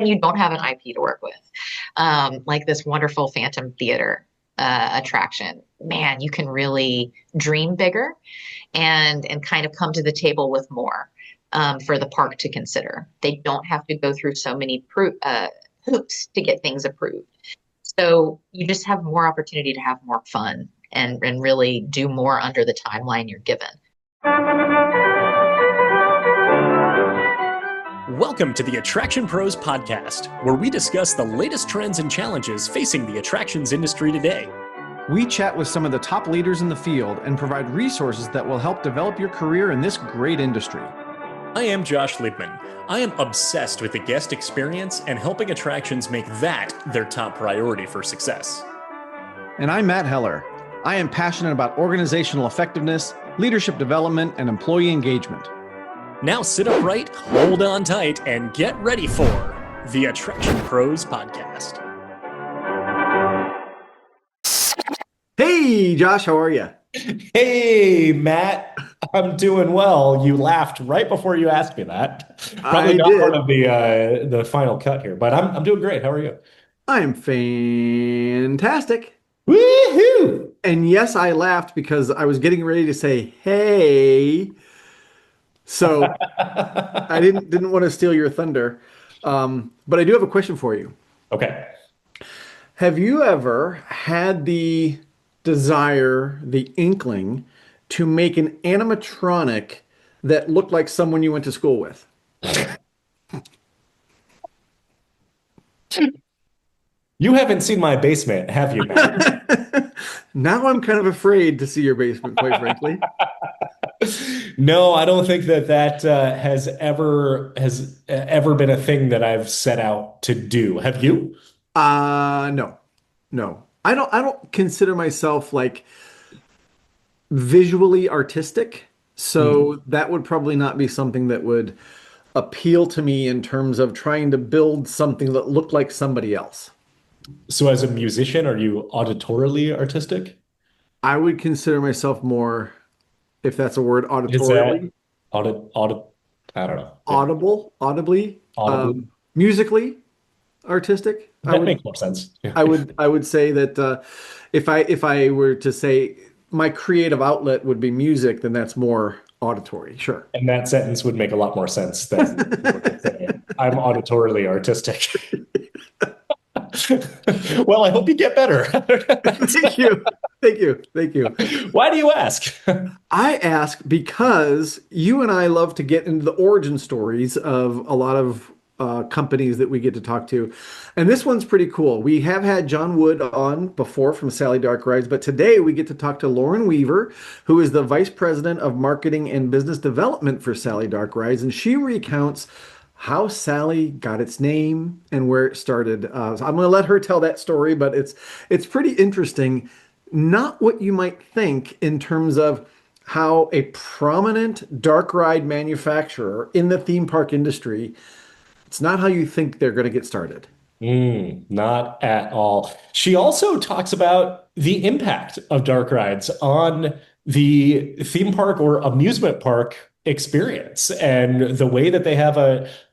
and you don't have an IP to work with, like this wonderful Phantom Theater attraction, man, you can really dream bigger and kind of come to the table with more for the park to consider. They don't have to go through so many hoops to get things approved. So you just have more opportunity to have more fun and really do more under the timeline you're given. Welcome to the Attraction Pros podcast, where we discuss the latest trends and challenges facing the attractions industry today. We chat with some of the top leaders in the field and provide resources that will help develop your career in this great industry. I am Josh Liebman. I am obsessed with the guest experience and helping attractions make that their top priority for success. And I'm Matt Heller. I am passionate about organizational effectiveness, leadership development, and employee engagement. Now sit upright, hold on tight, and get ready for the Attraction Pros podcast. Hey, Josh, how are you? Hey, Matt, I'm doing well. You laughed right before you asked me that. Probably not part of the final cut here, but I'm doing great. How are you? I'm fantastic. Woohoo! And yes, I laughed because I was getting ready to say, hey. So I didn't want to steal your thunder. But I do have a question for you. Okay. Have you ever had the desire, the inkling to make an animatronic that looked like someone you went to school with? You haven't seen my basement, have you, Matt? Now I'm kind of afraid to see your basement, quite frankly. No, I don't think that has ever been a thing that I've set out to do. Have you? No. I don't consider myself like visually artistic, so that would probably not be something that would appeal to me in terms of trying to build something that looked like somebody else. So as a musician, are you auditorily artistic? I would consider myself more, if that's a word, Is that auditorially, I don't know. audibly, Audibly? musically artistic. That makes more sense. Yeah. I would say that if I were to say my creative outlet would be music, then that's more auditory. Sure. And that sentence would make a lot more sense than saying, I'm auditorily artistic. Well, I hope you get better. Thank you. Why do you ask? I ask because you and I love to get into the origin stories of a lot of companies that we get to talk to. And this one's pretty cool. We have had John Wood on before from Sally Dark Rides, but today we get to talk to Lauren Weaver, who is the Vice President of Marketing and Business Development for Sally Dark Rides. And she recounts how Sally got its name and where it started. So I'm going to let her tell that story, but it's pretty interesting. Not what you might think in terms of how a prominent dark ride manufacturer in the theme park industry, it's not how you think they're going to get started. Not at all. She also talks about the impact of dark rides on the theme park or amusement park experience and the way that they have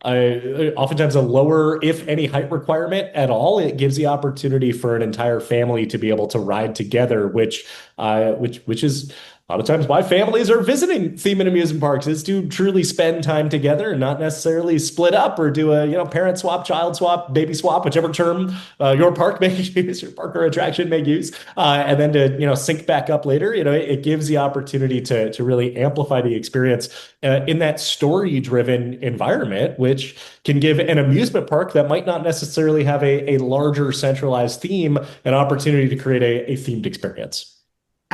oftentimes a lower, if any, height requirement at all. It gives the opportunity for an entire family to be able to ride together, which is a lot of times why families are visiting theme and amusement parks, is to truly spend time together and not necessarily split up or do a parent swap, child swap, baby swap, whichever term your park may use, your park or attraction may use, and then to sync back up later. It gives the opportunity to really amplify the experience in that story-driven environment, which can give an amusement park that might not necessarily have a larger centralized theme an opportunity to create a themed experience.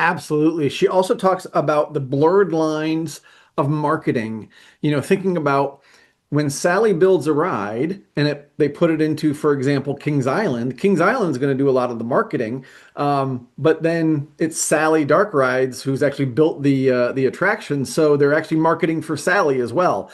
Absolutely. She also talks about the blurred lines of marketing, thinking about when Sally builds a ride and they put it into, for example, Kings Island. Kings Island's going to do a lot of the marketing, but then it's Sally Dark Rides who's actually built the attraction, so they're actually marketing for Sally as well.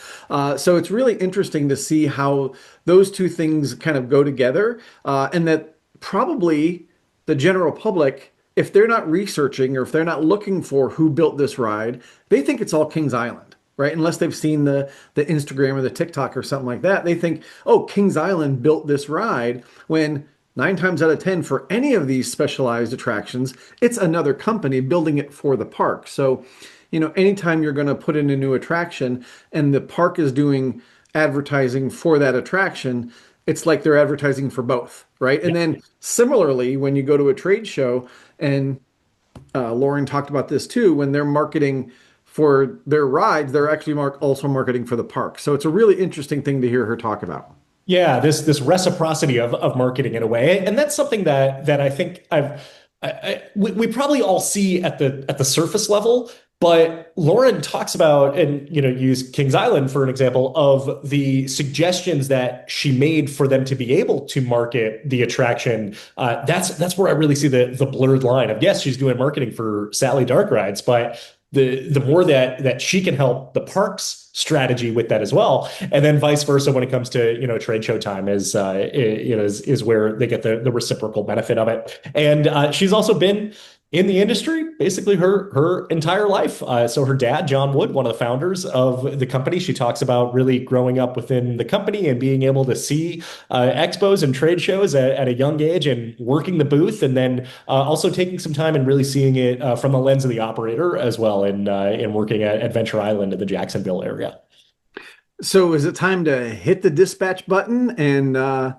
So it's really interesting to see how those two things kind of go together, and that probably the general public, if they're not researching or if they're not looking for who built this ride, they think it's all Kings Island. right? Unless they've seen the Instagram or the TikTok or something like that, they think, oh, Kings Island built this ride, when 9 times out of 10 for any of these specialized attractions, it's another company building it for the park. So, anytime you're going to put in a new attraction and the park is doing advertising for that attraction, it's like they're advertising for both, right? And then similarly, when you go to a trade show, and Lauren talked about this too, when they're marketing for their rides, they're actually also marketing for the park. So it's a really interesting thing to hear her talk about. Yeah, this reciprocity of marketing in a way, and that's something that I think we probably all see at the surface level. But Lauren talks about, and use Kings Island for an example of the suggestions that she made for them to be able to market the attraction. That's where I really see the blurred line of, yes, she's doing marketing for Sally Dark Rides, but the more that she can help the parks strategy with that as well, and then vice versa when it comes to trade show time is where they get the reciprocal benefit of it. And she's also been in the industry basically her entire life. So her dad, John Wood, one of the founders of the company, she talks about really growing up within the company and being able to see expos and trade shows at a young age and working the booth, and then also taking some time and really seeing it from the lens of the operator as well, in working at Adventure Island in the Jacksonville area. So is it time to hit the dispatch button and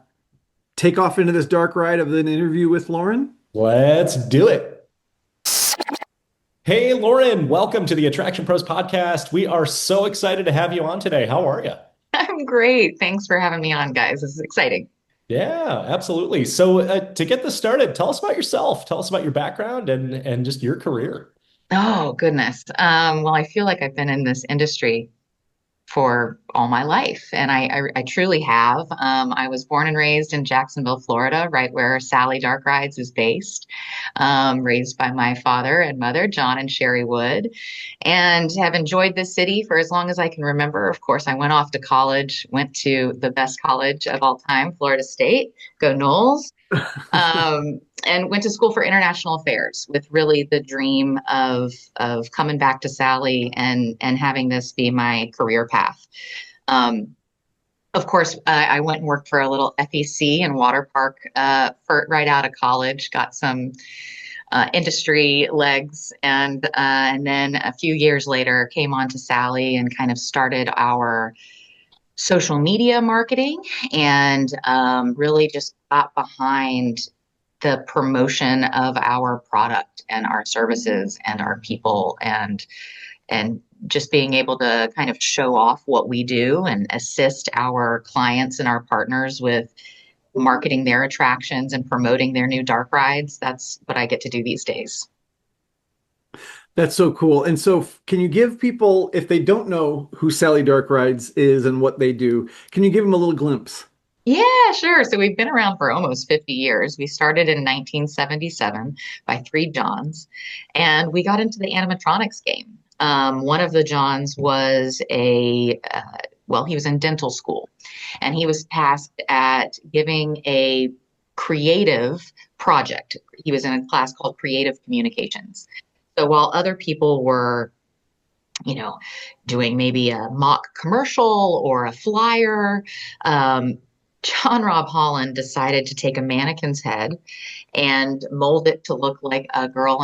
take off into this dark ride of an interview with Lauren? Let's do it. Hey, Lauren, welcome to the Attraction Pros podcast. We are so excited to have you on today. How are you? I'm great. Thanks for having me on, guys. This is exciting. Yeah, absolutely. So to get this started, tell us about yourself. Tell us about your background and just your career. Oh, goodness. Well, I feel like I've been in this industry for all my life, and I truly have. I was born and raised in Jacksonville, Florida, right where Sally Dark Rides is based, raised by my father and mother, John and Sherry Wood, and have enjoyed this city for as long as I can remember. Of course, I went off to college, went to the best college of all time, Florida State, go Noles. And went to school for international affairs with really the dream of coming back to Sally and having this be my career path. Of course, I went and worked for a little FEC and water park right out of college, got some industry legs, and then a few years later came on to Sally and kind of started our social media marketing, and really just got behind the promotion of our product and our services and our people, and just being able to kind of show off what we do and assist our clients and our partners with marketing their attractions and promoting their new dark rides. That's what I get to do these days. That's so cool. And so can you give people, if they don't know who Sally Dark Rides is and what they do, can you give them a little glimpse? Yeah, sure. So we've been around for almost 50 years. We started in 1977 by three Johns, and we got into the animatronics game. One of the Johns was he was in dental school, and he was tasked at giving a creative project. He was in a class called Creative Communications. So while other people were doing maybe a mock commercial or a flyer, John Rob Holland decided to take a mannequin's head and mold it to look like a girl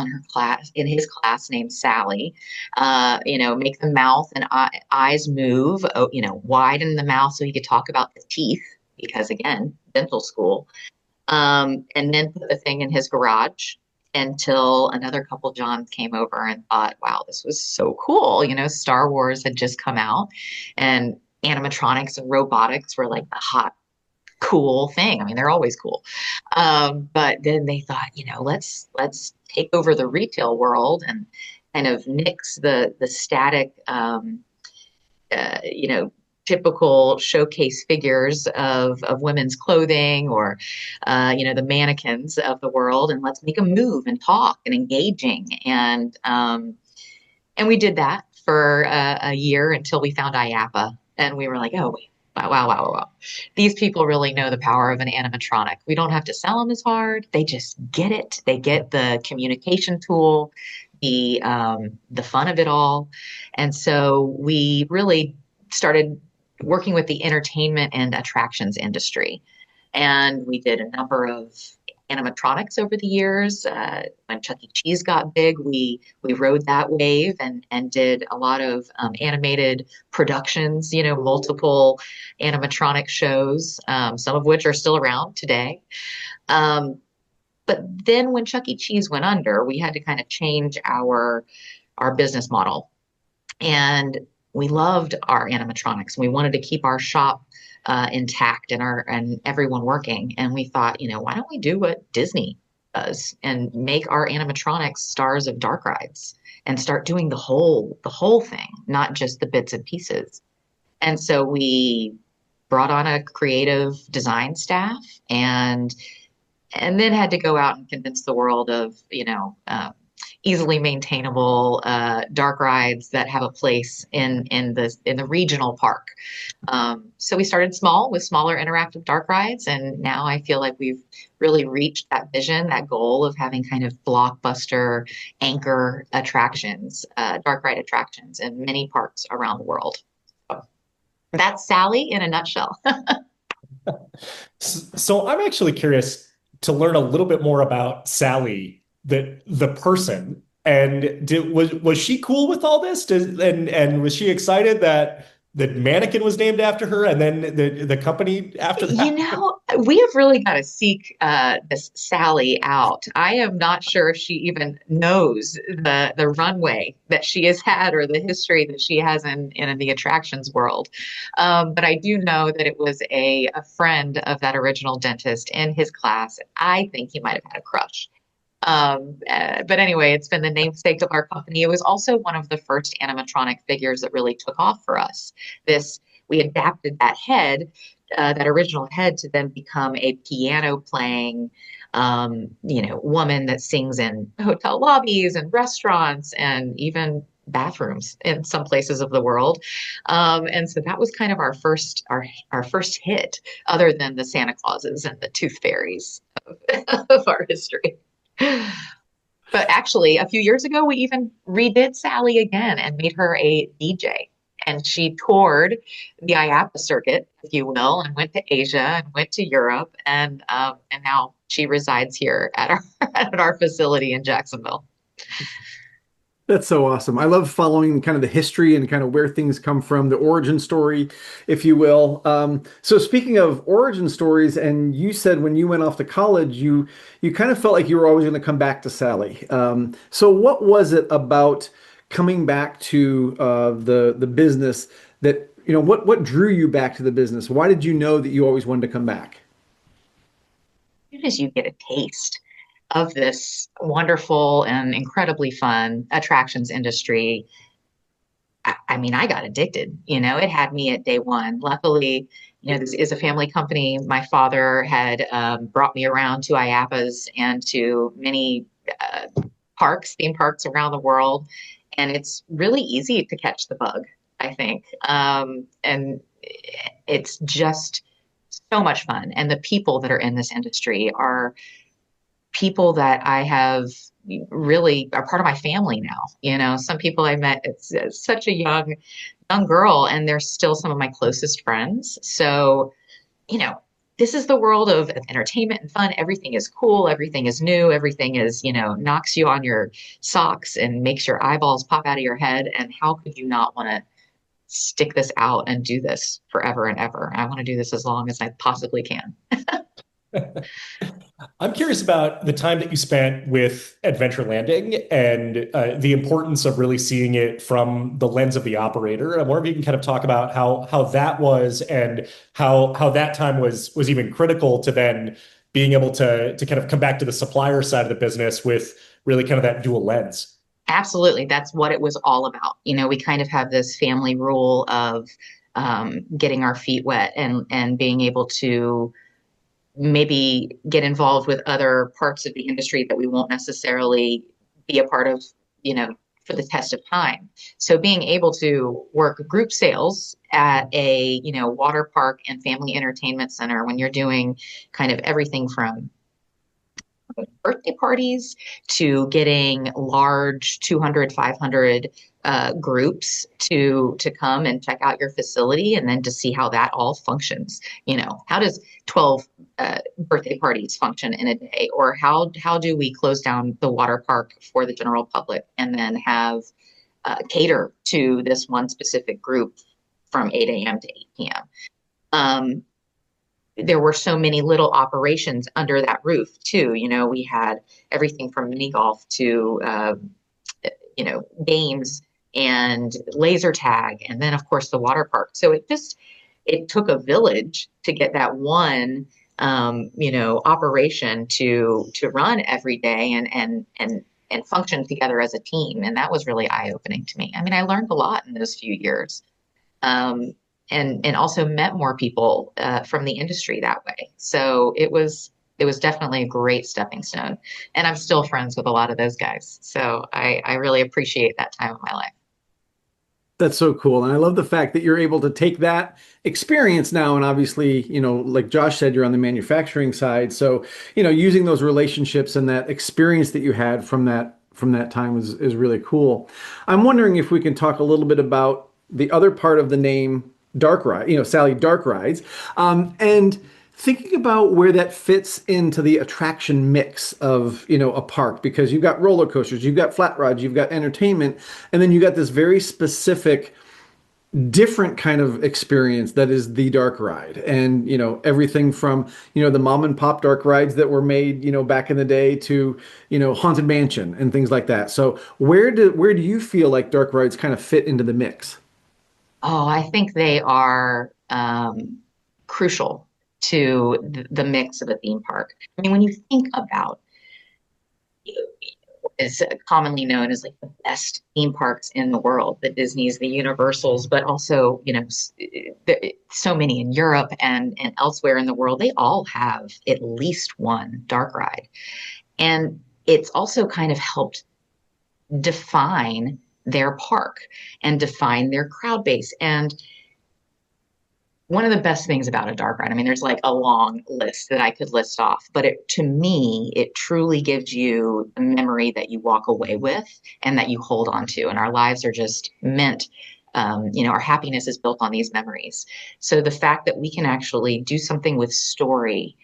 in his class named Sally. Make the mouth and eyes move, widen the mouth so he could talk about the teeth, because again, dental school. And then put the thing in his garage until another couple Johns came over and thought, wow, this was so cool. Star Wars had just come out, and animatronics and robotics were like the hot, cool thing. I mean, they're always cool. But then they thought, let's take over the retail world and kind of nix the static, typical showcase figures of women's clothing, or the mannequins of the world, and let's make them move and talk and engaging. And we did that for a year until we found IAAPA, and we were like, oh wait, wow. These people really know the power of an animatronic. We don't have to sell them as hard. They just get it. They get the communication tool. the fun of it all. And so we really started working with the entertainment and attractions industry. And we did a number of animatronics over the years. When Chuck E. Cheese got big, we rode that wave and did a lot of animated productions, multiple animatronic shows, some of which are still around today. Um, but then when Chuck E. Cheese went under, we had to kind of change our business model. And we loved our animatronics. We wanted to keep our shop intact and everyone working. And we thought, why don't we do what Disney does and make our animatronics stars of dark rides and start doing the whole thing, not just the bits and pieces. And so we brought on a creative design staff and then had to go out and convince the world of, easily maintainable dark rides that have a place in the regional park. So we started small with smaller interactive dark rides, and now I feel like we've really reached that vision, that goal of having kind of blockbuster anchor attractions, dark ride attractions in many parks around the world. So that's Sally in a nutshell. So I'm actually curious to learn a little bit more about Sally, the person. And was she cool with all this? And was she excited that the mannequin was named after her and then the company after that? We have really got to seek this Sally out. I am not sure if she even knows the runway that she has had or the history that she has in the attractions world. But I do know that it was a friend of that original dentist in his class. I think he might have had a crush. But anyway, it's been the namesake of our company. It was also one of the first animatronic figures that really took off for us. We adapted that head, that original head, to then become a piano playing, woman that sings in hotel lobbies and restaurants and even bathrooms in some places of the world. And so that was kind of our first hit, other than the Santa Clauses and the Tooth Fairies of our history. But actually, a few years ago, we even redid Sally again and made her a DJ. And she toured the IAAPA circuit, if you will, and went to Asia and went to Europe, and now she resides here at our at our facility in Jacksonville. That's so awesome. I love following kind of the history and kind of where things come from, the origin story, if you will. So speaking of origin stories, and you said when you went off to college, you kind of felt like you were always going to come back to Sally. So what was it about coming back to the business that, what drew you back to the business? Why did you know that you always wanted to come back? As soon as you get a taste of this wonderful and incredibly fun attractions industry, I mean, I got addicted. It had me at day one. Luckily, this is a family company. My father had brought me around to IAAPAs and to many theme parks around the world. And it's really easy to catch the bug, I think. And it's just so much fun. And the people that are in this industry are people that I have really are part of my family now. Some people I met, it's such a young girl, and they're still some of my closest friends. So, this is the world of entertainment and fun. Everything is cool. Everything is new. Everything is, knocks you on your socks and makes your eyeballs pop out of your head. And how could you not want to stick this out and do this forever and ever? I want to do this as long as I possibly can. I'm curious about the time that you spent with Adventure Landing and the importance of really seeing it from the lens of the operator. I wonder if you can kind of talk about how that was and how that time was even critical to then being able to kind of come back to the supplier side of the business with really kind of that dual lens. Absolutely. That's what it was all about. We kind of have this family rule of getting our feet wet and being able to maybe get involved with other parts of the industry that we won't necessarily be a part of, for the test of time. So being able to work group sales at a, water park and family entertainment center when you're doing kind of everything from birthday parties to getting large 200, 500 groups to come and check out your facility, and then to see how that all functions. How does 12 birthday parties function in a day, or how do we close down the water park for the general public and then have cater to this one specific group from 8 a.m. to 8 p.m. There were so many little operations under that roof too. We had everything from mini golf to games and laser tag, and then of course the water park. So it took a village to get that one operation to run every day and function together as a team. And that was really eye-opening to me. I mean, I learned a lot in those few years. And also met more people from the industry that way. So it was definitely a great stepping stone. And I'm still friends with a lot of those guys. So I really appreciate that time of my life. That's so cool. And I love the fact that you're able to take that experience now. And obviously, like Josh said, you're on the manufacturing side. So, using those relationships and that experience that you had from that time is really cool. I'm wondering if we can talk a little bit about the other part of the name, Dark Ride, Sally Dark Rides, and thinking about where that fits into the attraction mix of, a park, because you've got roller coasters, you've got flat rides, you've got entertainment, and then you got this very specific, different kind of experience that is the dark ride. And, everything from, the mom and pop dark rides that were made, back in the day to, Haunted Mansion and things like that. So where do you feel like dark rides kind of fit into the mix? Oh, I think they are crucial to the mix of a theme park. I mean, when you think about what is commonly known as like the best theme parks in the world, the Disneys, the Universals, but also, so many in Europe and elsewhere in the world, they all have at least one dark ride. And it's also kind of helped define their park and define their crowd base. And one of the best things about a dark ride, I mean, there's like a long list that I could list off, but to me, it truly gives you the memory that you walk away with and that you hold on to. And our lives are just meant, our happiness is built on these memories. So the fact that we can actually do something with story,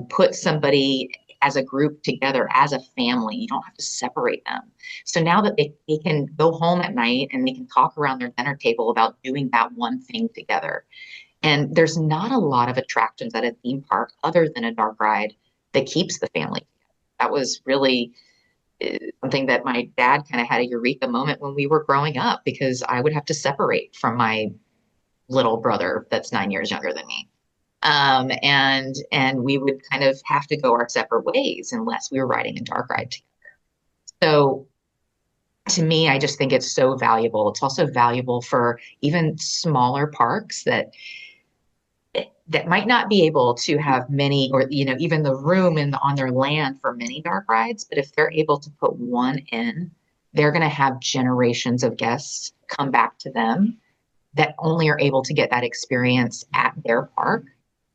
put somebody as a group together, as a family, you don't have to separate them. So now that they can go home at night and they can talk around their dinner table about doing that one thing together. And there's not a lot of attractions at a theme park other than a dark ride that keeps the family together. That was really something that my dad kind of had a eureka moment when we were growing up, because I would have to separate from my little brother that's 9 years younger than me. And we would kind of have to go our separate ways unless we were riding a dark ride together. So to me, I just think it's so valuable. It's also valuable for even smaller parks that might not be able to have many, or even the room on their land for many dark rides. But if they're able to put one in, they're going to have generations of guests come back to them that only are able to get that experience at their park.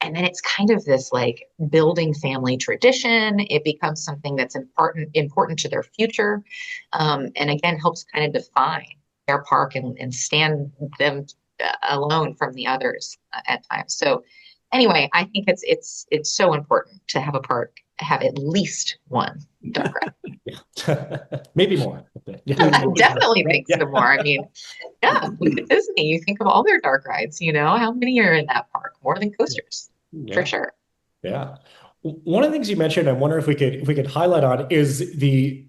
And then it's kind of this like building family tradition. It becomes something that's important to their future. And again, helps kind of define their park and stand them alone from the others at times. So anyway, I think it's so important to have a park have at least one dark ride. Maybe more. Definitely think some more. I mean, yeah, look at Disney. You think of all their dark rides, how many are in that park? More than coasters, for sure. Yeah. One of the things you mentioned, I wonder if we could highlight on, is the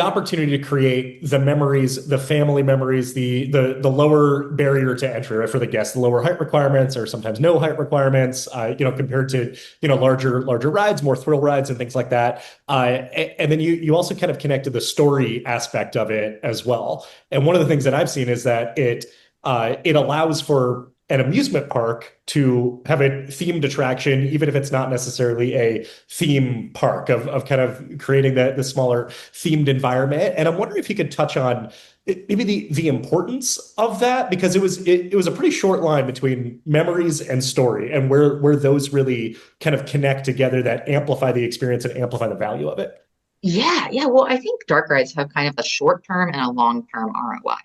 opportunity to create the memories, the family memories, the lower barrier to entry, right, for the guests, the lower height requirements, or sometimes no height requirements, compared to larger rides, more thrill rides and things like that. And then you also kind of connected the story aspect of it as well. And one of the things that I've seen is that it allows for an amusement park to have a themed attraction, even if it's not necessarily a theme park, of kind of creating the smaller themed environment. And I'm wondering if you could touch on maybe the importance of that, because it was a pretty short line between memories and story, and where those really kind of connect together that amplify the experience and amplify the value of it. Yeah, yeah. Well, I think dark rides have kind of a short-term and a long-term ROI.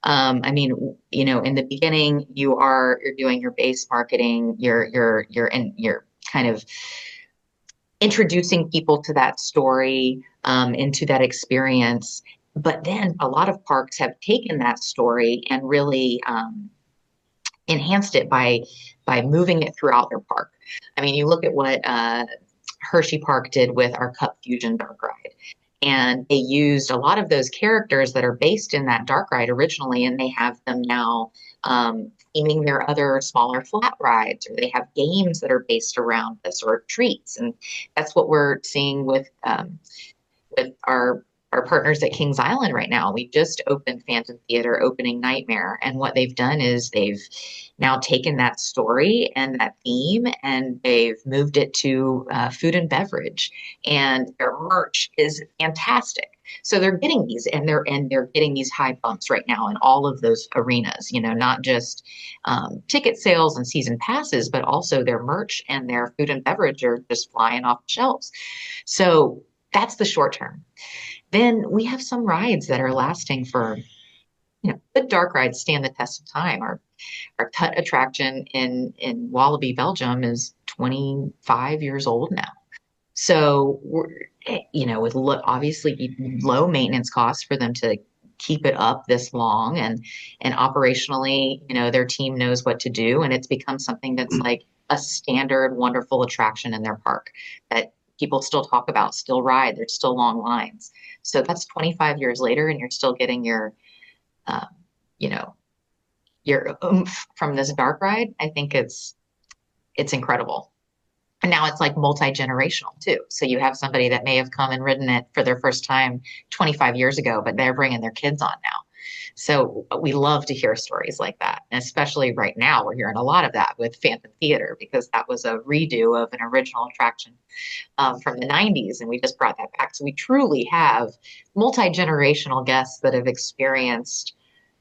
I mean, in the beginning, you're doing your base marketing, you're kind of introducing people to that story, into that experience. But then a lot of parks have taken that story and really enhanced it by moving it throughout their park. I mean, you look at what Hershey Park did with our Cup Fusion dark ride. And they used a lot of those characters that are based in that dark ride originally, and they have them now theming their other smaller flat rides, or they have games that are based around this, or treats. And that's what we're seeing with our partners at Kings Island right now. We just opened Phantom Theater opening Nightmare, and what they've done is they've now taken that story and that theme, and they've moved it to food and beverage, and their merch is fantastic. So they're getting these, and they're getting these high bumps right now in all of those arenas. Not just ticket sales and season passes, but also their merch and their food and beverage are just flying off the shelves. So that's the short term. Then we have some rides that are lasting for, good dark rides stand the test of time. Our Tut attraction in Wallaby, Belgium is 25 years old now. So we're, with obviously low maintenance costs for them to keep it up this long, and operationally, their team knows what to do, and it's become something that's like a standard, wonderful attraction in their park that people still talk about, still ride. There's still long lines. So that's 25 years later, and you're still getting uh, you know, your oomph from this dark ride. I think it's incredible. And now it's like multi-generational too. So you have somebody that may have come and ridden it for their first time 25 years ago, but they're bringing their kids on now. So we love to hear stories like that. And especially right now, we're hearing a lot of that with Phantom Theater, because that was a redo of an original attraction from the 90s. And we just brought that back. So we truly have multi-generational guests that have experienced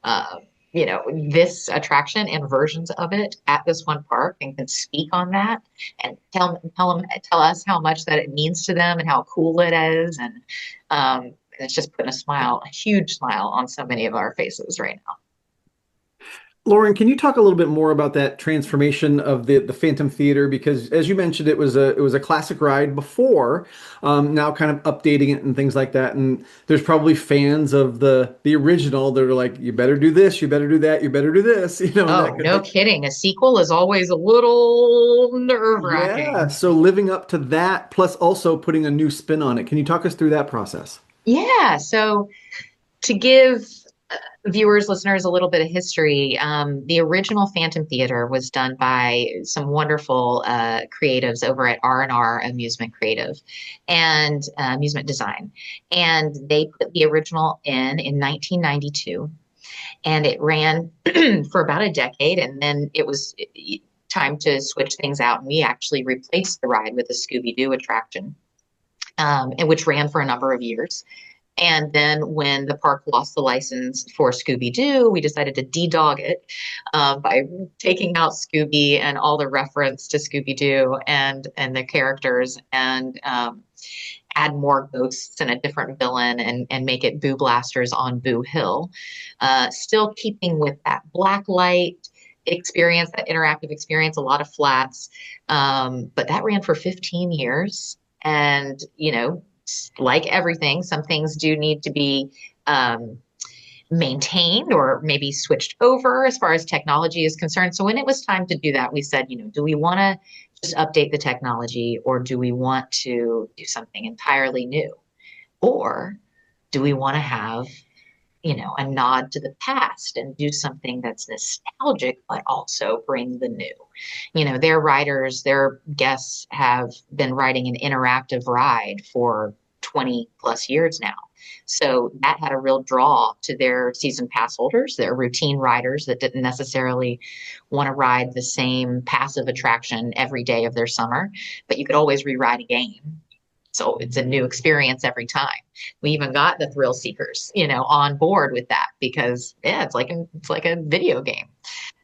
uh, this attraction and versions of it at this one park, and can speak on that and tell us how much that it means to them and how cool it is. And it's just putting a huge smile on so many of our faces right now. Lauren, can you talk a little bit more about that transformation of the Phantom Theater? Because as you mentioned, it was a classic ride before, now kind of updating it and things like that. And there's probably fans of the original that are like, you better do this, you better do that, you better do this, and Oh, that no kidding. A sequel is always a little yeah. nerve-wracking. So living up to that, plus also putting a new spin on it. Can you talk us through that process? Yeah. So to give viewers, listeners, a little bit of history, the original Phantom Theater was done by some wonderful creatives over at R&R Amusement Creative and Amusement Design. And they put the original in 1992, and it ran for about a decade. And then it was time to switch things out. And we actually replaced the ride with a Scooby-Doo attraction, and which ran for a number of years. And then when the park lost the license for Scooby-Doo, we decided to de-dog it by taking out Scooby and all the reference to Scooby-Doo and the characters, and add more ghosts and a different villain, and make it Boo Blasters on Boo Hill. Still keeping with that black light experience, that interactive experience, a lot of flats. But that ran for 15 years. And, like everything, some things do need to be maintained or maybe switched over as far as technology is concerned. So when it was time to do that, we said, do we want to just update the technology, or do we want to do something entirely new? Or do we want to have, a nod to the past and do something that's nostalgic, but also bring the new? Their riders, their guests have been riding an interactive ride for 20 plus years now. So that had a real draw to their season pass holders, their routine riders that didn't necessarily want to ride the same passive attraction every day of their summer, but you could always rewrite a game. So it's a new experience every time. We even got the thrill seekers, on board with that because yeah, it's like a video game,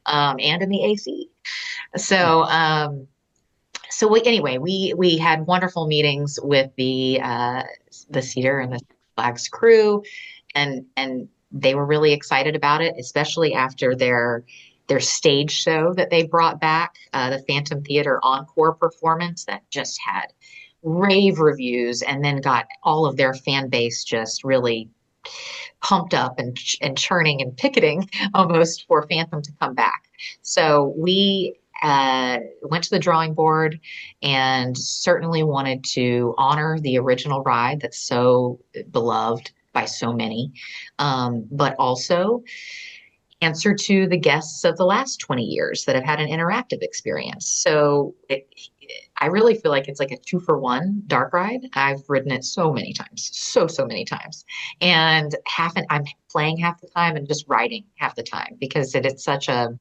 and in the AC. So anyway, we had wonderful meetings with the Cedar and the Flags crew, and they were really excited about it, especially after their stage show that they brought back, the Phantom Theater encore performance that just had rave reviews, and then got all of their fan base just really pumped up and churning and picketing almost for Phantom to come back. So we went to the drawing board and certainly wanted to honor the original ride that's so beloved by so many, but also answer to the guests of the last 20 years that have had an interactive experience. So I really feel like it's like a 2-for-1 dark ride. I've ridden it so many times, so many times, and I'm playing half the time and just riding half the time because it's such a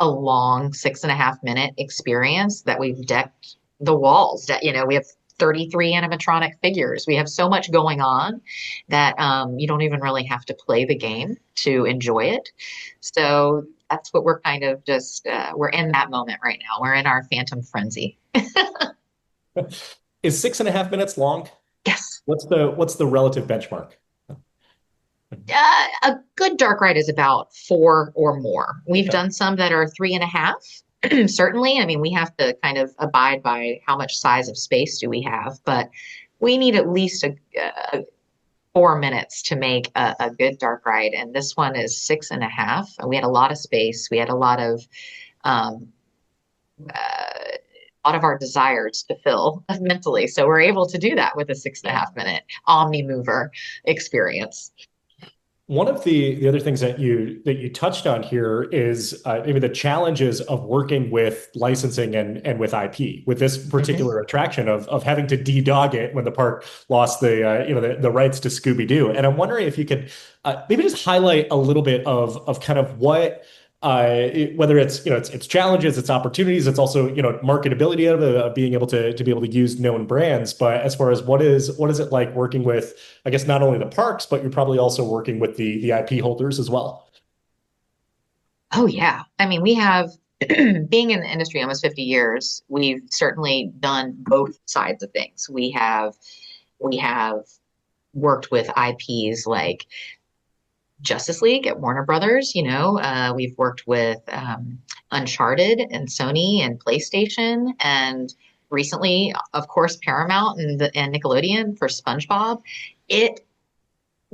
long 6.5 minute experience that we've decked the walls. That we have 33 animatronic figures. We have so much going on that you don't even really have to play the game to enjoy it. So that's what we're kind of just we're in that moment right now. We're in our Phantom frenzy. Is 6.5 minutes long? Yes. What's the relative benchmark? A good dark ride is about 4 or more. We've done some that are 3.5. Certainly, I mean, we have to kind of abide by how much size of space do we have, but we need at least a 4 minutes to make a good dark ride. And this one is 6.5. We had a lot of space. We had a um, lot of our desires to fill mentally. So we're able to do that with a 6.5 minute omni mover experience. One of the other things that you touched on here is maybe the challenges of working with licensing and with IP with this particular attraction of having to de-dog it when the park lost the rights to Scooby-Doo. And I'm wondering if you could maybe just highlight a little bit of kind of what whether it's challenges, it's opportunities, it's also marketability of being able to be able to use known brands. But as far as what is it like working with, I guess, not only the parks, but you're probably also working with the IP holders as well. Oh yeah. I mean, we have being in the industry almost 50 years, we've certainly done both sides of things. We have worked with IPs like Justice League at Warner Brothers. We've worked with Uncharted and Sony and PlayStation, and recently, of course, Paramount and Nickelodeon for SpongeBob. It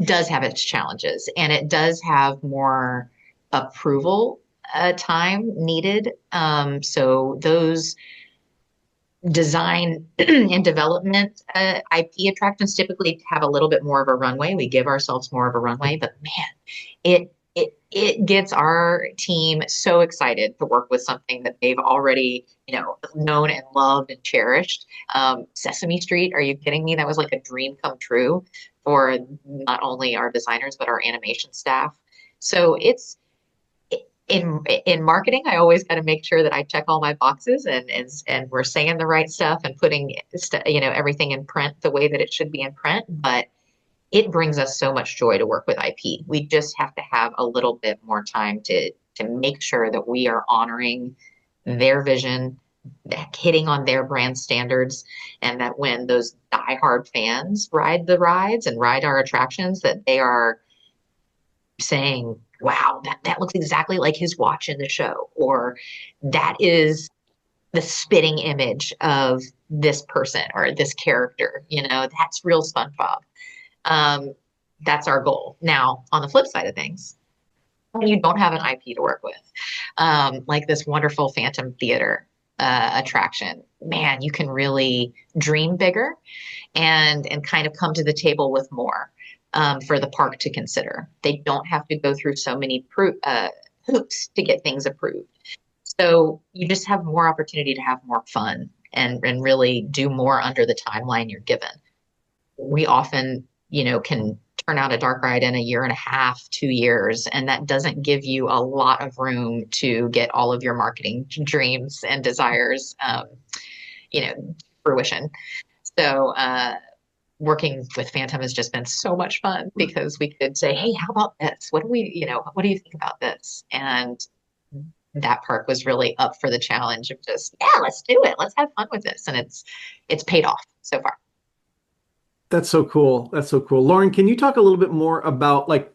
does have its challenges, and it does have more approval time needed. So those design and development IP attractions typically have a little bit more of a runway. We give ourselves more of a runway, but man, it gets our team so excited to work with something that they've already known and loved and cherished. Sesame Street, are you kidding me? That was like a dream come true for not only our designers but our animation staff. So it's in marketing, I always got to make sure that I check all my boxes and we're saying the right stuff and putting everything in print the way that it should be in print. But it brings us so much joy to work with IP. We just have to have a little bit more time to make sure that we are honoring their vision, hitting on their brand standards, and that when those diehard fans ride the rides and ride our attractions, that they are saying, wow, that looks exactly like his watch in the show, or that is the spitting image of this person or this character. That's real SpongeBob. That's our goal. Now, on the flip side of things, when you don't have an IP to work with, like this wonderful Phantom Theater attraction, man, you can really dream bigger and kind of come to the table with more. For the park to consider. They don't have to go through so many hoops to get things approved. So you just have more opportunity to have more fun and really do more under the timeline you're given. We often, can turn out a dark ride in a year and a half, 2 years, and that doesn't give you a lot of room to get all of your marketing dreams and desires, fruition. So working with Phantom has just been so much fun because we could say, hey, how about this? What do we, what do you think about this? And that park was really up for the challenge of just, yeah, let's do it. Let's have fun with this. And it's paid off so far. That's so cool. That's so cool. Lauren, can you talk a little bit more about like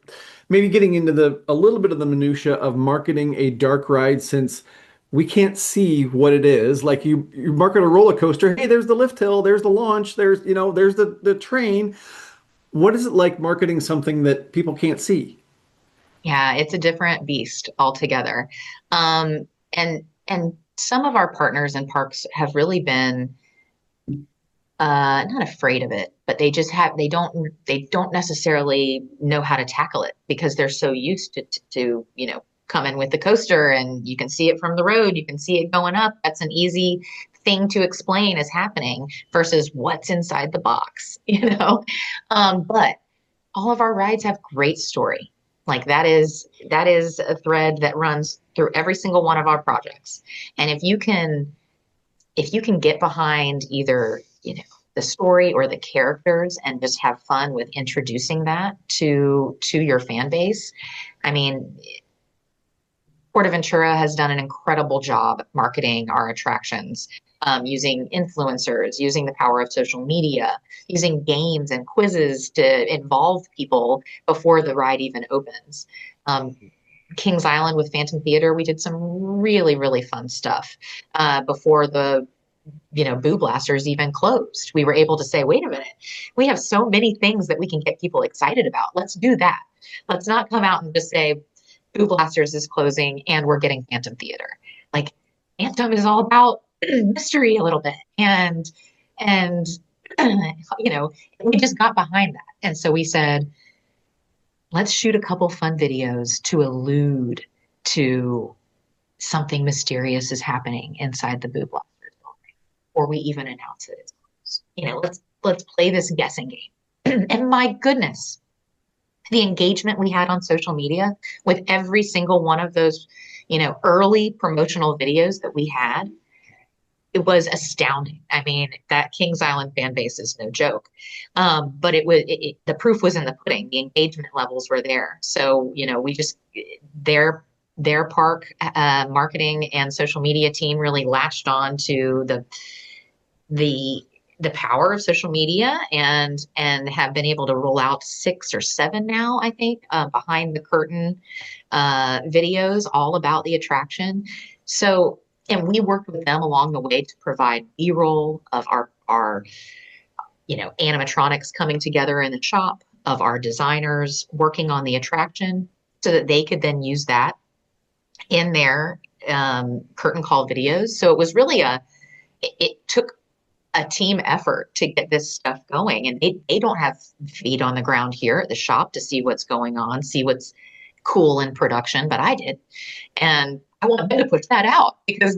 maybe getting into a little bit of the minutia of marketing a dark ride since we can't see what it is. Like you market a roller coaster, hey, there's the lift hill, there's the launch, there's the train. What is it like marketing something that people can't see? Yeah, it's a different beast altogether. And some of our partners in parks have really been not afraid of it, but they don't necessarily know how to tackle it because they're so used to come in with the coaster and you can see it from the road, you can see it going up. That's an easy thing to explain is happening versus what's inside the box, But all of our rides have great story. Like that is a thread that runs through every single one of our projects. And if you can get behind either, the story or the characters and just have fun with introducing that to your fan base. I mean, Portaventura has done an incredible job marketing our attractions, using influencers, using the power of social media, using games and quizzes to involve people before the ride even opens. Kings Island with Phantom Theater, we did some really, really fun stuff before the Boo Blasters even closed. We were able to say, wait a minute, we have so many things that we can get people excited about. Let's do that. Let's not come out and just say Boo Blasters is closing and we're getting Phantom Theater. Like Phantom is all about mystery a little bit. And we just got behind that. And so we said, let's shoot a couple fun videos to allude to something mysterious is happening inside the Boo Blasters before we even announce it. Let's play this guessing game. And my goodness, the engagement we had on social media with every single one of those, early promotional videos that we had, it was astounding. I mean, that Kings Island fan base is no joke. But the proof was in the pudding. The engagement levels were there. So, we just, their park marketing and social media team really latched on to the power of social media and have been able to roll out 6 or 7 now, I think, behind the curtain videos all about the attraction. So, and we worked with them along the way to provide B-roll of our animatronics coming together in the shop, of our designers working on the attraction so that they could then use that in their curtain call videos. So it was really it took a team effort to get this stuff going. And they don't have feet on the ground here at the shop to see what's going on, see what's cool in production, but I did. And I want them to push that out because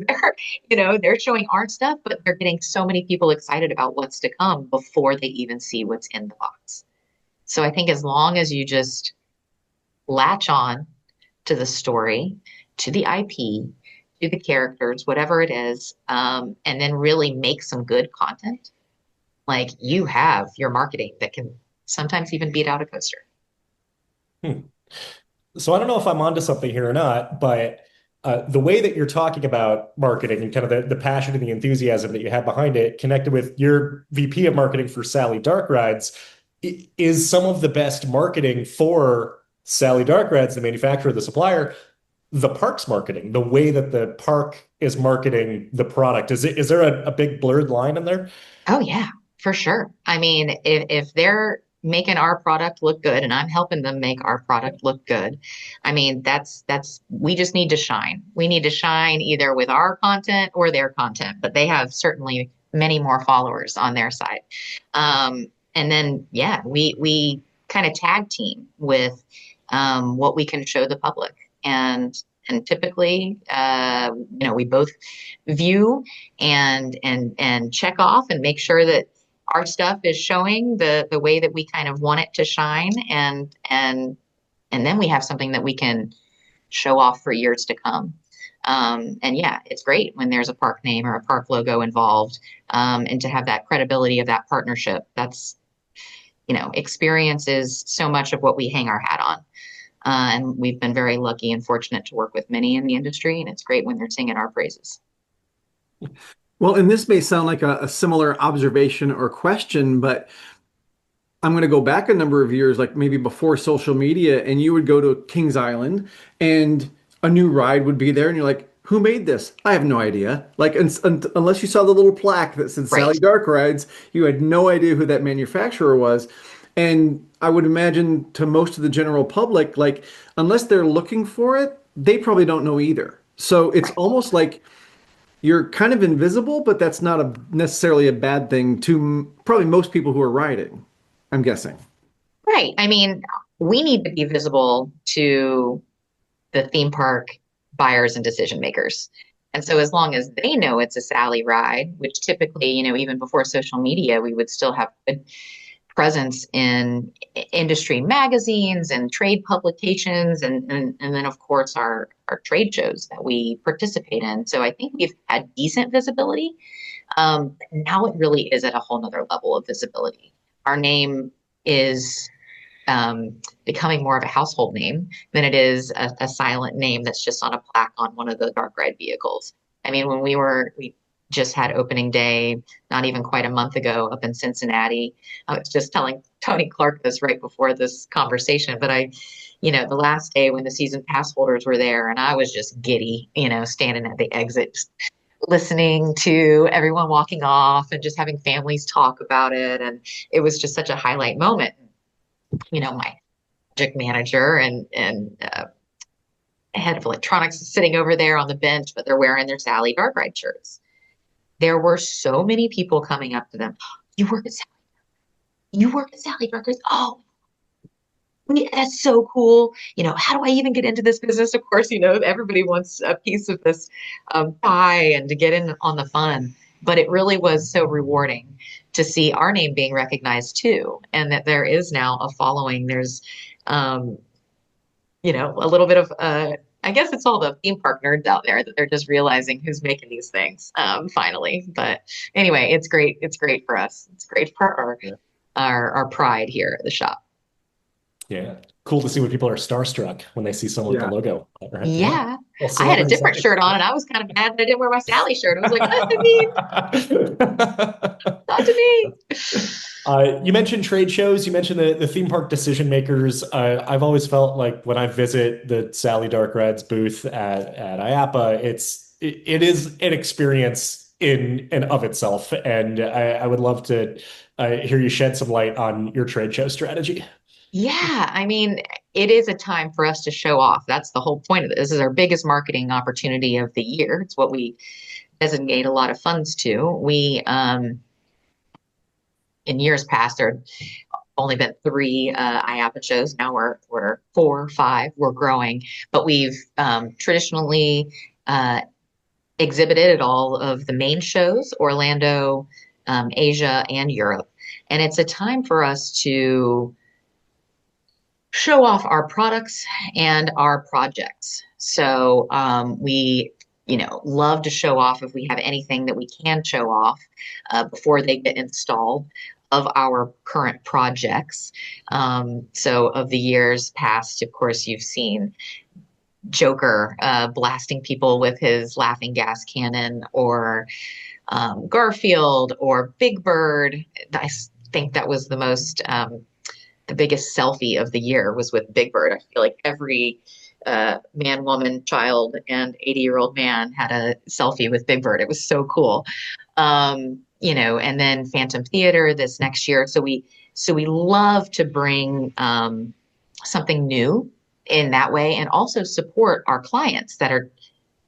they're showing our stuff, but they're getting so many people excited about what's to come before they even see what's in the box. So I think as long as you just latch on to the story, to the IP, to the characters, whatever it is, and then really make some good content, like you have your marketing that can sometimes even beat out a coaster. Hmm. So I don't know if I'm onto something here or not, but the way that you're talking about marketing and kind of the passion and the enthusiasm that you have behind it, connected with your VP of marketing for Sally Dark Rides, is some of the best marketing for Sally Dark Rides, the manufacturer, the supplier, the park's marketing, the way that the park is marketing the product. Is there a big blurred line in there? Oh yeah, for sure. I mean, if they're making our product look good and I'm helping them make our product look good, I mean, that's we just need to shine. We need to shine either with our content or their content, but they have certainly many more followers on their side. And then, yeah, we kind of tag team with what we can show the public. And typically, we both view and check off and make sure that our stuff is showing the way that we kind of want it to shine, and then we have something that we can show off for years to come. And yeah, it's great when there's a park name or a park logo involved, and to have that credibility of that partnership. That's, experience is so much of what we hang our hat on. And we've been very lucky and fortunate to work with many in the industry, and it's great when they're singing our praises. Well, and this may sound like a similar observation or question, but I'm going to go back a number of years, like maybe before social media, and you would go to Kings Island and a new ride would be there, and you're like, who made this? I have no idea. Like, unless you saw the little plaque that said Right. Sally Dark Rides, you had no idea who that manufacturer was. And I would imagine to most of the general public, like, unless they're looking for it, they probably don't know either. So it's almost like you're kind of invisible, but that's not necessarily a bad thing to probably most people who are riding, I'm guessing. Right. I mean, we need to be visible to the theme park buyers and decision makers. And so as long as they know it's a Sally ride, which typically, even before social media, we would still have good presence in industry magazines and trade publications, and then of course our trade shows that we participate in. So I think we've had decent visibility. Now it really is at a whole nother level of visibility. Our name is becoming more of a household name than it is a silent name that's just on a plaque on one of the dark ride vehicles. I mean, when we just had opening day, not even quite a month ago up in Cincinnati. I was just telling Tony Clark this right before this conversation, but the last day when the season pass holders were there and I was just giddy, standing at the exit, just listening to everyone walking off and just having families talk about it. And it was just such a highlight moment. My project manager and head of electronics is sitting over there on the bench, but they're wearing their Sally Dark Ride shirts. There were so many people coming up to them. You work at Sally. You work at Sally Dark Ride. Oh, that's so cool. How do I even get into this business? Of course, everybody wants a piece of this pie and to get in on the fun. But it really was so rewarding to see our name being recognized too, and that there is now a following. There's, a little bit of, I guess it's all the theme park nerds out there that they're just realizing who's making these things, finally. But anyway, it's great. It's great for us. It's great for our pride here at the shop. Yeah. Cool to see when people are starstruck when they see someone with the Yeah. logo. Right? Yeah. Well, I had a celebrity different side. shirt on and I was kind of mad that I didn't wear my Sally shirt. I was like, not to me, not to me. You mentioned trade shows. You mentioned the theme park decision makers. I've always felt like when I visit the Sally Dark Rides booth at IAAPA, it is an experience in and of itself. And I would love to hear you shed some light on your trade show strategy. Yeah, I mean, it is a time for us to show off. That's the whole point of this. This is our biggest marketing opportunity of the year. It's what we designate a lot of funds to. We, in years past, there only been three IAAPA shows. Now we're 4, 5. We're growing, but we've traditionally exhibited at all of the main shows: Orlando, Asia, and Europe. And it's a time for us to show off our products and our projects. So we, love to show off if we have anything that we can show off before they get installed of our current projects. So of the years past, of course, you've seen Joker blasting people with his laughing gas cannon, or Garfield, or Big Bird. I think that was the biggest selfie of the year was with Big Bird. I feel like every man, woman, child, and 80-year-old man had a selfie with Big Bird. It was so cool. And then Phantom Theater this next year. So we love to bring something new in that way, and also support our clients that are,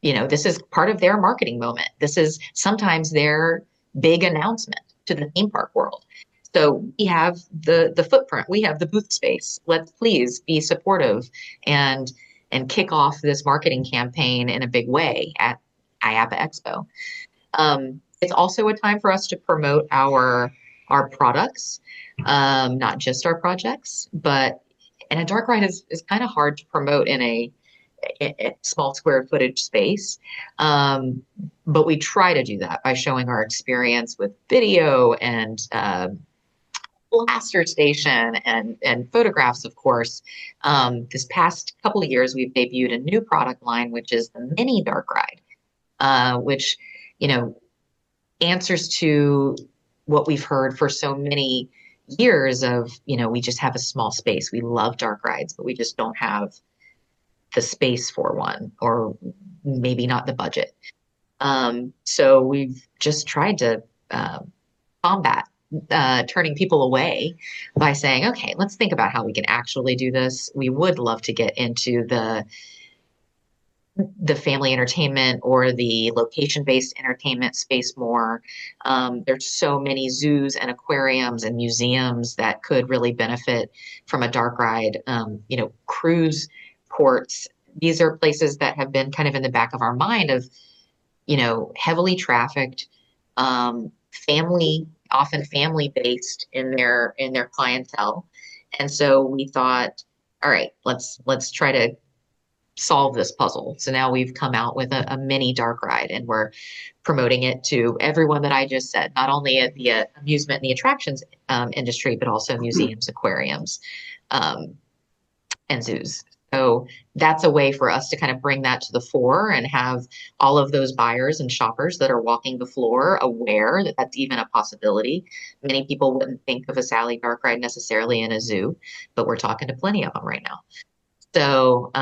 this is part of their marketing moment. This is sometimes their big announcement to the theme park world. So we have the footprint, we have the booth space. Let's please be supportive and kick off this marketing campaign in a big way at IAAPA Expo. It's also a time for us to promote our products, not just our projects, and a dark ride is kind of hard to promote in small square footage space. But we try to do that by showing our experience with video and blaster station and photographs, of course. This past couple of years, we've debuted a new product line, which is the mini dark ride, which, answers to what we've heard for so many years of, we just have a small space. We love dark rides, but we just don't have the space for one, or maybe not the budget. So we've just tried to combat turning people away by saying, okay, let's think about how we can actually do this. We would love to get into the family entertainment or the location-based entertainment space more. There's so many zoos and aquariums and museums that could really benefit from a dark ride. Cruise ports. These are places that have been kind of in the back of our mind of, heavily trafficked, often family based in their clientele. And so we thought, all right, let's try to solve this puzzle. So now we've come out with a mini dark ride, and we're promoting it to everyone that I just said, not only at the amusement and the attractions industry, but also museums, aquariums, and zoos. So that's a way for us to kind of bring that to the fore and have all of those buyers and shoppers that are walking the floor aware that that's even a possibility. Many people wouldn't think of a Sally dark ride necessarily in a zoo, but we're talking to plenty of them right now. So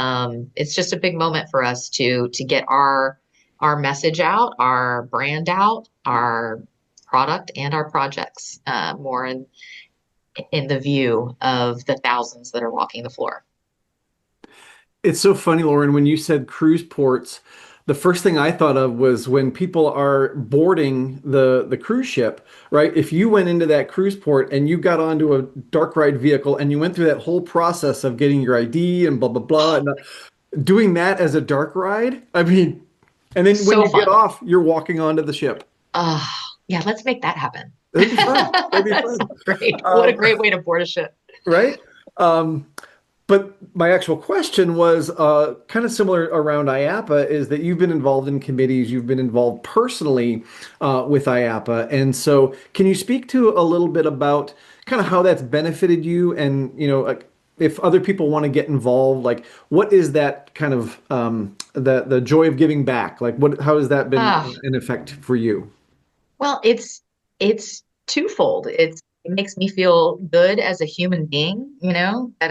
it's just a big moment for us to get our message out, our brand out, our product and our projects more in the view of the thousands that are walking the floor. It's so funny, Lauren, when you said cruise ports, the first thing I thought of was when people are boarding the cruise ship, right? If you went into that cruise port and you got onto a dark ride vehicle and you went through that whole process of getting your ID and blah, blah, blah, and doing that as a dark ride, I mean, and then when you get off, you're walking onto the ship. Yeah, let's make that happen. That'd be fun. That'd be fun. Great. What a great way to board a ship. Right? But my actual question was kind of similar around IAAPA, is that you've been involved in committees, you've been involved personally with IAAPA. And so can you speak to a little bit about kind of how that's benefited you, and, like, if other people want to get involved, like, what is that kind of the joy of giving back? Like, how has that been in effect for you? Well, it's twofold. It makes me feel good as a human being, that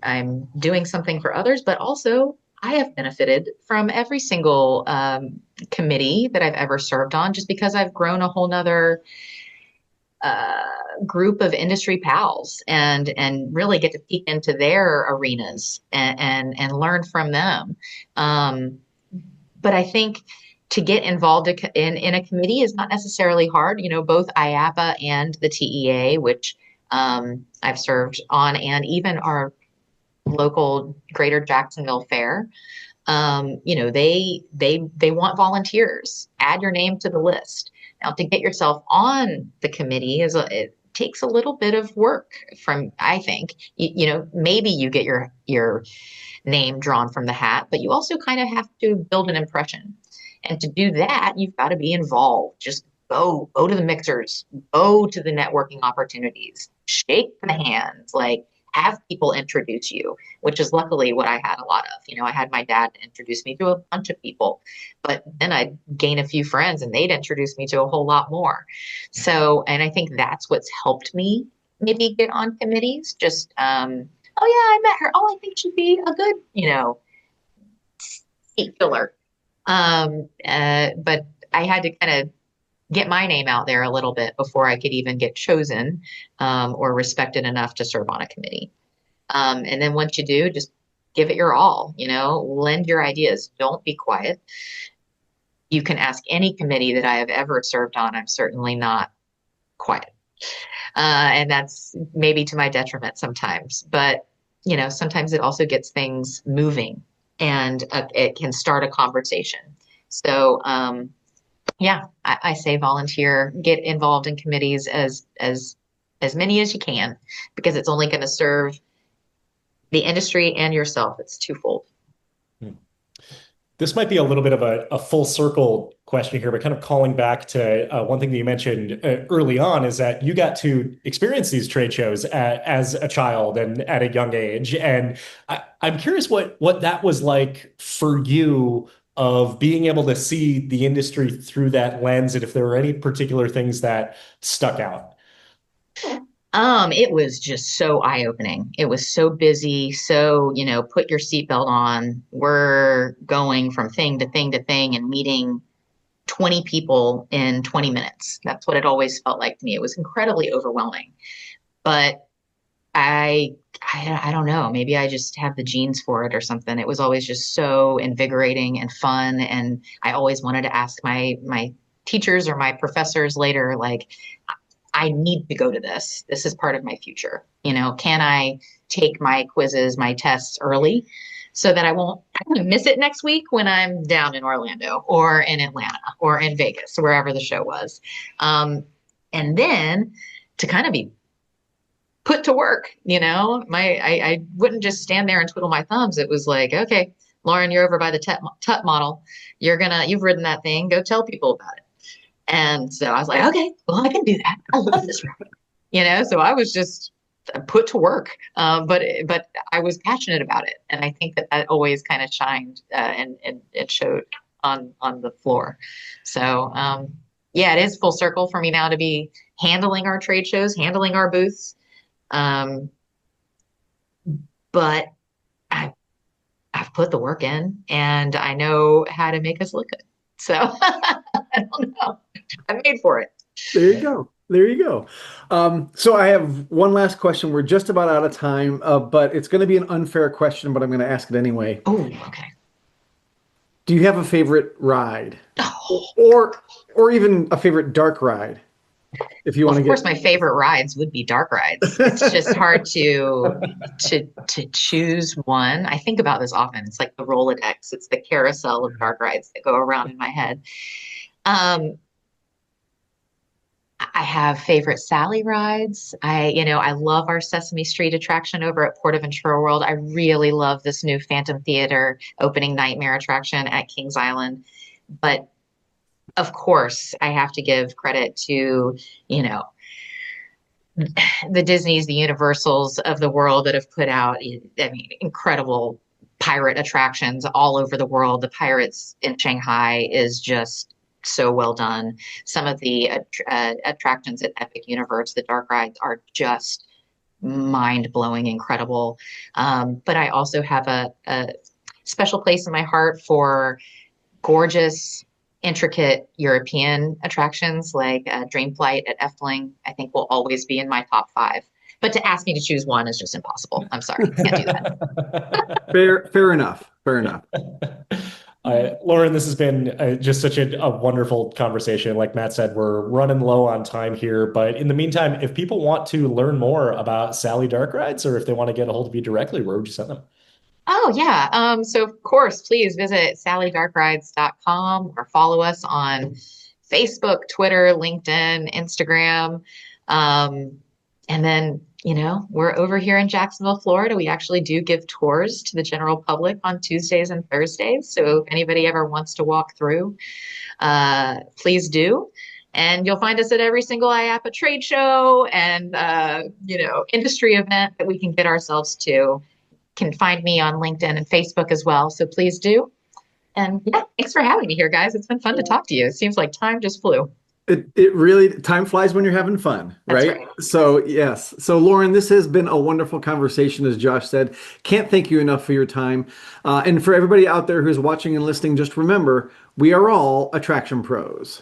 I'm doing something for others, but also I have benefited from every single committee that I've ever served on, just because I've grown a whole nother group of industry pals and really get to peek into their arenas and learn from them. But I think to get involved in a committee is not necessarily hard. Both IAAPA and the TEA, which I've served on, and even our local Greater Jacksonville Fair, they want volunteers. Add your name to the list. Now, to get yourself on the committee it takes a little bit of work from, I think, maybe you get your name drawn from the hat, but you also kind of have to build an impression. And to do that, you've got to be involved. Just go to the mixers, go to the networking opportunities, shake the hands, like, have people introduce you, which is luckily what I had a lot of. I had my dad introduce me to a bunch of people, but then I'd gain a few friends and they'd introduce me to a whole lot more. So, and I think that's what's helped me maybe get on committees. Just, oh yeah, I met her. Oh, I think she'd be a good, seat filler. But I had to kind of get my name out there a little bit before I could even get chosen or respected enough to serve on a committee. And then once you do, just give it your all, lend your ideas. Don't be quiet. You can ask any committee that I have ever served on. I'm certainly not quiet. And that's maybe to my detriment sometimes. But, sometimes it also gets things moving, and it can start a conversation. So, yeah, I say volunteer, get involved in committees as many as you can, because it's only going to serve the industry and yourself. It's twofold. This might be a little bit of a full circle question here, but kind of calling back to one thing that you mentioned early on is that you got to experience these trade shows as a child and at a young age. And I'm curious what that was like for you of being able to see the industry through that lens and if there were any particular things that stuck out. It was just so eye-opening. It was so busy. So, put your seatbelt on. We're going from thing to thing to thing and meeting 20 people in 20 minutes. That's what it always felt like to me. It was incredibly overwhelming. But I, I don't know. Maybe I just have the genes for it or something. It was always just so invigorating and fun. And I always wanted to ask my teachers or my professors later, like, I need to go to this. This is part of my future. Can I take my quizzes, my tests early so that I won't miss it next week when I'm down in Orlando or in Atlanta or in Vegas, wherever the show was. And then to kind of be put to work, I wouldn't just stand there and twiddle my thumbs. It was like, okay, Lauren, you're over by the TUT model. You've ridden that thing. Go tell people about it. And so I was like, okay, well, I can do that. I love this ride, so I was just put to work. But I was passionate about it. And I think that always kind of shined and it showed on the floor. So, yeah, it is full circle for me now to be handling our trade shows, handling our booths. But I've put the work in and I know how to make us look good. So I don't know. I made for it. There you go. There you go. So I have one last question. We're just about out of time, but it's going to be an unfair question, but I'm going to ask it anyway. Oh, okay. Do you have a favorite ride, Oh. or even a favorite dark ride? If you want to Of course, my favorite rides would be dark rides. It's just hard to choose one. I think about this often. It's like the Rolodex. It's the carousel of dark rides that go around in my head. I have favorite Sally rides. I love our Sesame Street attraction over at Portaventura World. I really love this new Phantom Theater opening nightmare attraction at Kings Island. But of course, I have to give credit to, the Disneys, the Universals of the world that have put out, incredible pirate attractions all over the world. The Pirates in Shanghai is just so well done. Some of the attractions at Epic Universe, the dark rides, are just mind-blowing, incredible. But I also have a special place in my heart for gorgeous, intricate European attractions like Dream Flight at Efteling. I think will always be in my top 5. But to ask me to choose one is just impossible. I'm sorry, can't do that. Fair enough. Fair enough. Lauren, this has been just such a wonderful conversation. Like Matt said, we're running low on time here. But in the meantime, if people want to learn more about Sally Dark Rides or if they want to get a hold of you directly, where would you send them? Oh, yeah. So, of course, please visit sallydarkrides.com or follow us on Facebook, Twitter, LinkedIn, Instagram. And then, we're over here in Jacksonville, Florida. We actually do give tours to the general public on Tuesdays and Thursdays. So if anybody ever wants to walk through, please do. And you'll find us at every single IAAPA trade show and, industry event that we can get ourselves to. Can find me on LinkedIn and Facebook as well. So please do. And yeah, thanks for having me here, guys. It's been fun to talk to you. It seems like time just flew. It really, time flies when you're having fun, right? So yes. So Lauren, this has been a wonderful conversation, as Josh said. Can't thank you enough for your time. And for everybody out there who's watching and listening, just remember, we are all attraction pros.